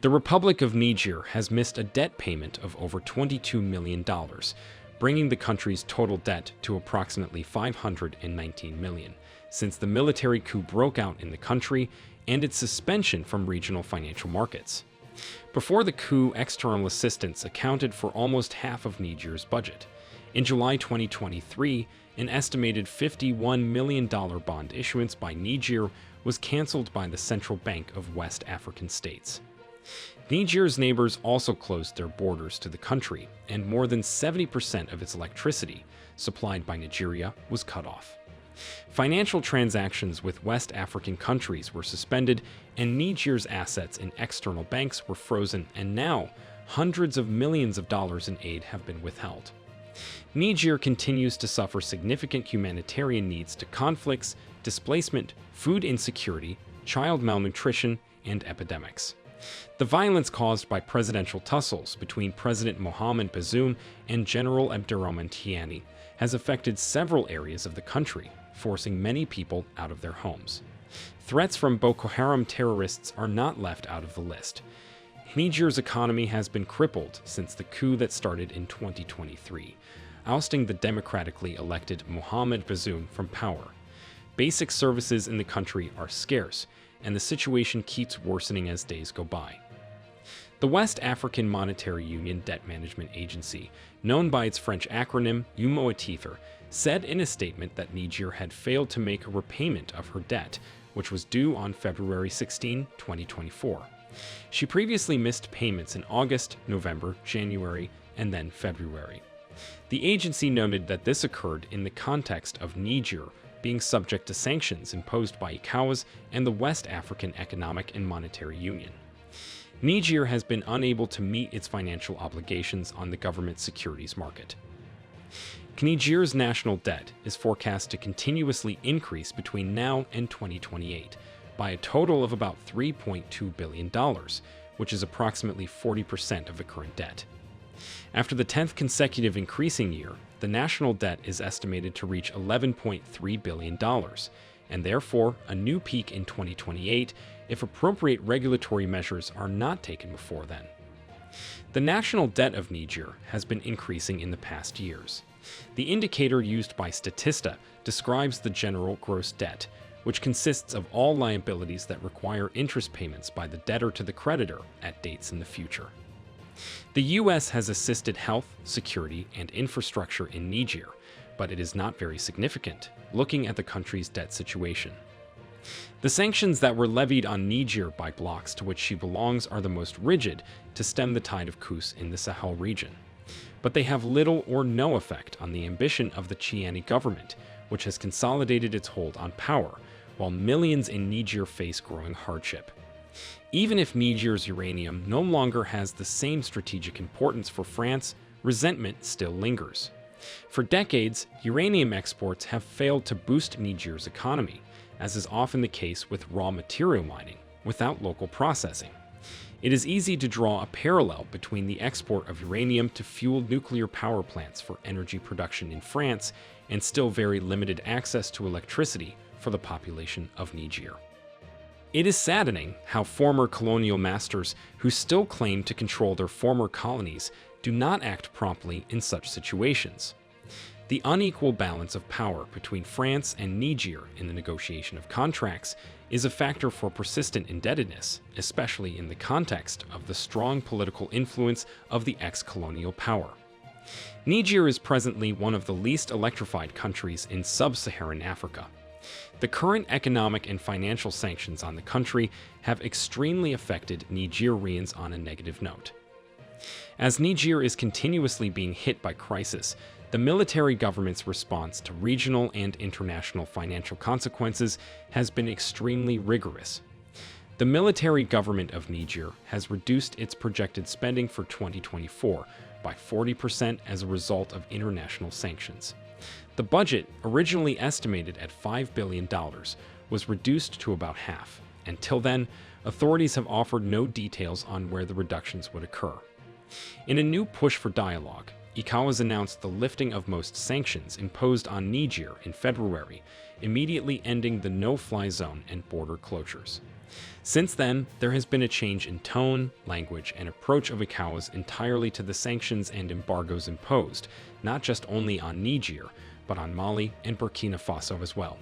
The Republic of Niger has missed a debt payment of over $22 million, bringing the country's total debt to approximately $519 million, since the military coup broke out in the country and its suspension from regional financial markets. Before the coup, external assistance accounted for almost half of Niger's budget. In July 2023, an estimated $51 million bond issuance by Niger was canceled by the Central Bank of West African states. Niger's neighbors also closed their borders to the country, and more than 70% of its electricity, supplied by Nigeria, was cut off. Financial transactions with West African countries were suspended, and Niger's assets in external banks were frozen, and now hundreds of millions of dollars in aid have been withheld. Niger continues to suffer significant humanitarian needs to conflicts, displacement, food insecurity, child malnutrition, and epidemics. The violence caused by presidential tussles between President Mohamed Bazoum and General Abdurrahman Tiani has affected several areas of the country, forcing many people out of their homes. Threats from Boko Haram terrorists are not left out of the list. Niger's economy has been crippled since the coup that started in 2023, ousting the democratically elected Mohamed Bazoum from power. Basic services in the country are scarce, and the situation keeps worsening as days go by. The West African Monetary Union Debt Management Agency, known by its French acronym UMOATITHER, said in a statement that Niger had failed to make a repayment of her debt, which was due on February 16, 2024. She previously missed payments in August, November, January, and then February. The agency noted that this occurred in the context of Niger being subject to sanctions imposed by ECOWAS and the West African Economic and Monetary Union. Niger has been unable to meet its financial obligations on the government securities market. Niger's national debt is forecast to continuously increase between now and 2028 by a total of about $3.2 billion, which is approximately 40% of the current debt. After the 10th consecutive increasing year, the national debt is estimated to reach $11.3 billion, and therefore a new peak in 2028 if appropriate regulatory measures are not taken before then. The national debt of Niger has been increasing in the past years. The indicator used by Statista describes the general gross debt, which consists of all liabilities that require interest payments by the debtor to the creditor at dates in the future. The U.S. has assisted health, security, and infrastructure in Niger, but it is not very significant, looking at the country's debt situation. The sanctions that were levied on Niger by blocs to which she belongs are the most rigid to stem the tide of coups in the Sahel region. But they have little or no effect on the ambition of the Tiani government, which has consolidated its hold on power, while millions in Niger face growing hardship. Even if Niger's uranium no longer has the same strategic importance for France, resentment still lingers. For decades, uranium exports have failed to boost Niger's economy, as is often the case with raw material mining, without local processing. It is easy to draw a parallel between the export of uranium to fuel nuclear power plants for energy production in France and still very limited access to electricity for the population of Niger. It is saddening how former colonial masters who still claim to control their former colonies do not act promptly in such situations. The unequal balance of power between France and Niger in the negotiation of contracts is a factor for persistent indebtedness, especially in the context of the strong political influence of the ex-colonial power. Niger is presently one of the least electrified countries in sub-Saharan Africa. The current economic and financial sanctions on the country have extremely affected Nigerians on a negative note. As Niger is continuously being hit by crisis, the military government's response to regional and international financial consequences has been extremely rigorous. The military government of Niger has reduced its projected spending for 2024 by 40% as a result of international sanctions. The budget, originally estimated at $5 billion, was reduced to about half. Until then, authorities have offered no details on where the reductions would occur. In a new push for dialogue, ECOWAS announced the lifting of most sanctions imposed on Niger in February, immediately ending the no-fly zone and border closures. Since then, there has been a change in tone, language, and approach of ECOWAS entirely to the sanctions and embargoes imposed, not just only on Niger, but on Mali and Burkina Faso as well.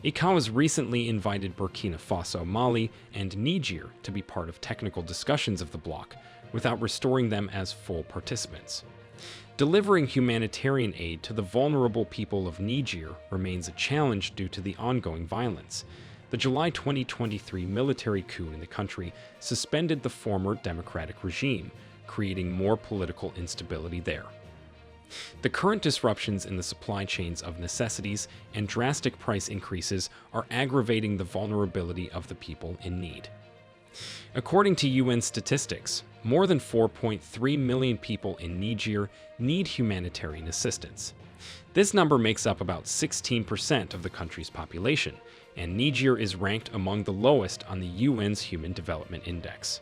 ECOWAS recently invited Burkina Faso, Mali, and Niger to be part of technical discussions of the bloc, without restoring them as full participants. Delivering humanitarian aid to the vulnerable people of Niger remains a challenge due to the ongoing violence. The July 2023 military coup in the country suspended the former democratic regime, creating more political instability there. The current disruptions in the supply chains of necessities and drastic price increases are aggravating the vulnerability of the people in need. According to UN statistics, more than 4.3 million people in Niger need humanitarian assistance. This number makes up about 16% of the country's population, and Niger is ranked among the lowest on the UN's Human Development Index.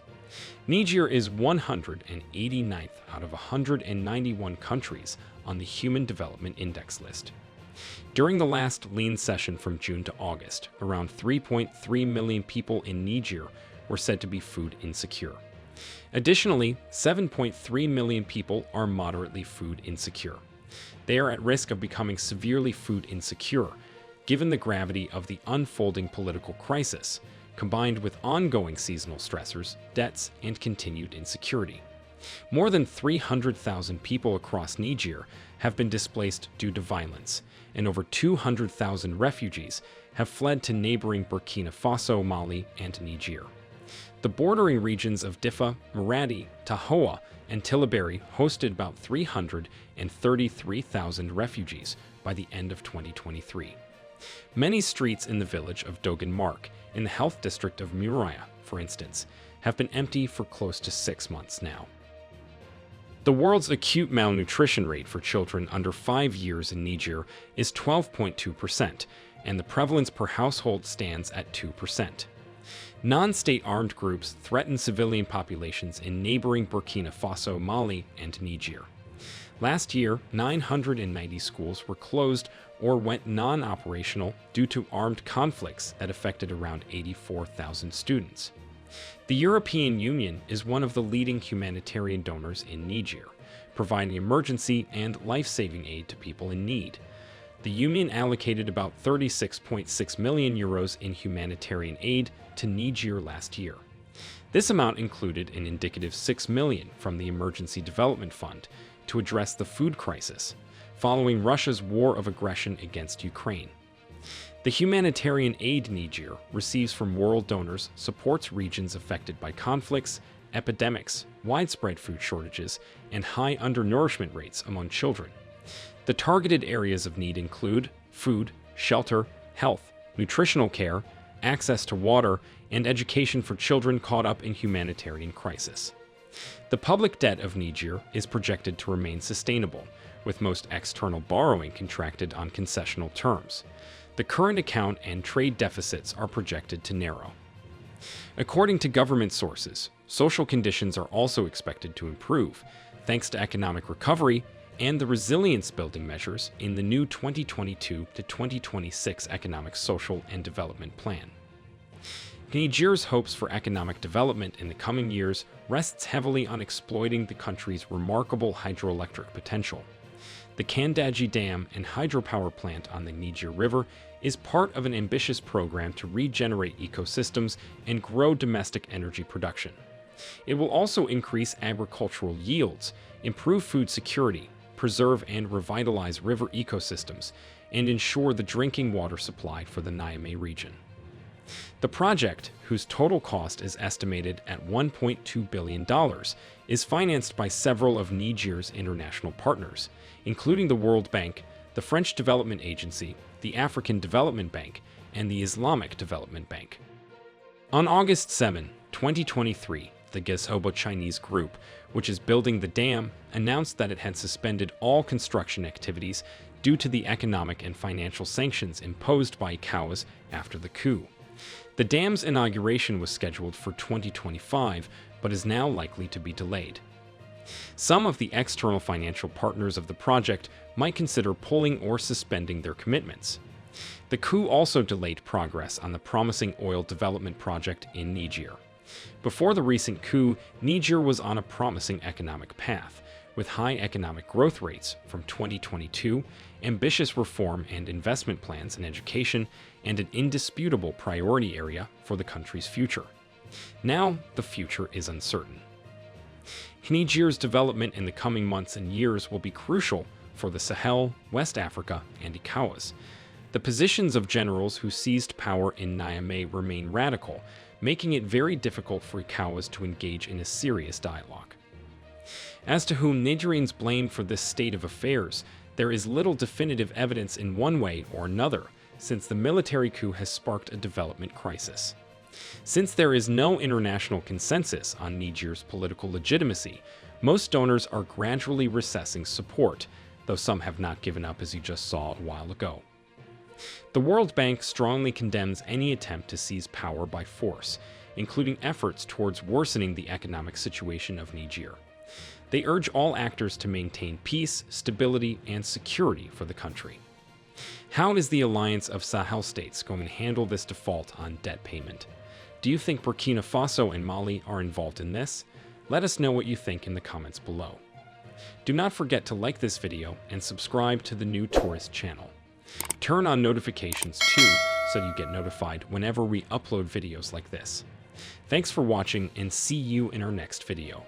Niger is 189th out of 191 countries on the Human Development Index list. During the last lean session from June to August, around 3.3 million people in Niger were said to be food insecure. Additionally, 7.3 million people are moderately food insecure. They are at risk of becoming severely food insecure, given the gravity of the unfolding political crisis, combined with ongoing seasonal stressors, debts, and continued insecurity. More than 300,000 people across Niger have been displaced due to violence, and over 200,000 refugees have fled to neighboring Burkina Faso, Mali, and Niger. The bordering regions of Diffa, Maradi, Tahoua, and Tillabéri hosted about 333,000 refugees by the end of 2023. Many streets in the village of Dogon Mark, in the health district of Muraya, for instance, have been empty for close to 6 months now. The world's acute malnutrition rate for children under 5 years in Niger is 12.2%, and the prevalence per household stands at 2%. Non-state armed groups threaten civilian populations in neighboring Burkina Faso, Mali, and Niger. Last year, 990 schools were closed or went non-operational due to armed conflicts that affected around 84,000 students. The European Union is one of the leading humanitarian donors in Niger, providing emergency and life-saving aid to people in need. The Union allocated about 36.6 million euros in humanitarian aid to Niger last year. This amount included an indicative 6 million from the Emergency Development Fund to address the food crisis, following Russia's war of aggression against Ukraine. The humanitarian aid Niger receives from world donors supports regions affected by conflicts, epidemics, widespread food shortages, and high undernourishment rates among children. The targeted areas of need include food, shelter, health, nutritional care, access to water, and education for children caught up in humanitarian crisis. The public debt of Niger is projected to remain sustainable, with most external borrowing contracted on concessional terms. The current account and trade deficits are projected to narrow. According to government sources, social conditions are also expected to improve, thanks to economic recovery and the resilience-building measures in the new 2022 to 2026 Economic, Social, and Development Plan. Niger's hopes for economic development in the coming years rests heavily on exploiting the country's remarkable hydroelectric potential. The Kandaji Dam and hydropower plant on the Niger River is part of an ambitious program to regenerate ecosystems and grow domestic energy production. It will also increase agricultural yields, improve food security, preserve and revitalize river ecosystems, and ensure the drinking water supply for the Niamey region. The project, whose total cost is estimated at $1.2 billion, is financed by several of Niger's international partners, including the World Bank, the French Development Agency, the African Development Bank, and the Islamic Development Bank. On August 7, 2023, the Gezhobo Chinese group, which is building the dam, announced that it had suspended all construction activities due to the economic and financial sanctions imposed by ECOWAS after the coup. The dam's inauguration was scheduled for 2025, but is now likely to be delayed. Some of the external financial partners of the project might consider pulling or suspending their commitments. The coup also delayed progress on the promising oil development project in Niger. Before the recent coup, Niger was on a promising economic path, with high economic growth rates from 2022, ambitious reform and investment plans in education, and an indisputable priority area for the country's future. Now, the future is uncertain. Niger's development in the coming months and years will be crucial for the Sahel, West Africa, and ECOWAS. The positions of generals who seized power in Niamey remain radical, making it very difficult for ECOWAS to engage in a serious dialogue. As to whom Nigerians blame for this state of affairs, there is little definitive evidence in one way or another, since the military coup has sparked a development crisis. Since there is no international consensus on Niger's political legitimacy, most donors are gradually recessing support, though some have not given up, as you just saw a while ago. The World Bank strongly condemns any attempt to seize power by force, including efforts towards worsening the economic situation of Niger. They urge all actors to maintain peace, stability, and security for the country. How is the Alliance of Sahel states going to handle this default on debt payment? Do you think Burkina Faso and Mali are involved in this? Let us know what you think in the comments below. Do not forget to like this video and subscribe to the new Tourist channel. Turn on notifications too, so you get notified whenever we upload videos like this. Thanks for watching, and see you in our next video.